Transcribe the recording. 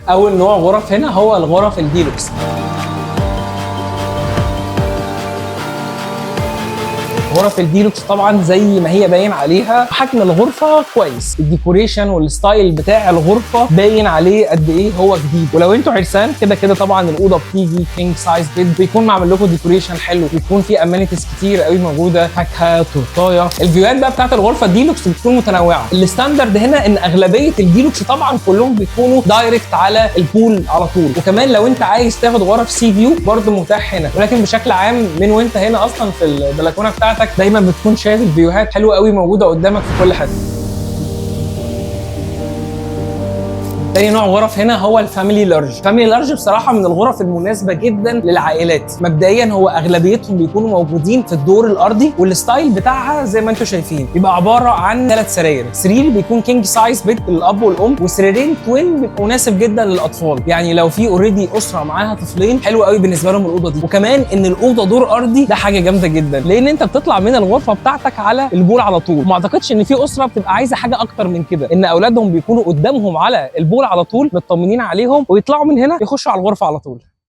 اول نوع غرف هنا هو الغرف الديلوكس. غرف الديلوكس طبعا زي ما هي باين عليها حجم الغرفه كويس، الديكوريشن والستايل بتاع الغرفه باين عليه قد ايه هو جديد. ولو انتوا عرسان كده كده طبعا الاوضه بتيجي كينج سايز بيد، بيكون معمل لكم ديكوريشن حلو، بيكون في امانيتيز كتير قوي موجوده، فاكهه، تورتايه. الفيوهات بقى بتاعت الغرفه الديلوكس بتكون متنوعه. الستاندرد هنا ان اغلبيه الديلوكس طبعا كلهم بيكونوا دايركت على البول على طول، وكمان لو انت عايز تاخد غرف سي فيو برده متاح هنا. ولكن بشكل عام من وانت هنا اصلا في البلكونه بتاعتك دايما بتكون شايف الفيوهات حلوه قوي موجوده قدامك في كل حته. تاني نوع غرف هنا هو الفاميلي لارج. الفاميلي لارج بصراحه من الغرف المناسبه جدا للعائلات. مبدئيا هو اغلبيتهم بيكونوا موجودين في الدور الارضي، والستايل بتاعها زي ما انتم شايفين بيبقى عباره عن 3 سراير. سرير بيكون كينج سايز بيد للاب والام، وسريرين توين بيبقوا مناسب جدا للاطفال. يعني لو في اوريدي اسره معاها طفلين حلو قوي بالنسبه لهم الاوضه دي. وكمان ان الاوضه دور ارضي ده حاجه جامده جدا، لان انت بتطلع من الغرفه بتاعتك على البول على طول. ما اعتقدش ان في اسره بتبقى عايزه حاجه اكتر من كده، ان اولادهم بيكونوا قدامهم على البول على طول مطمنين عليهم، ويطلعوا من هنا يخشوا على الغرفه على طول.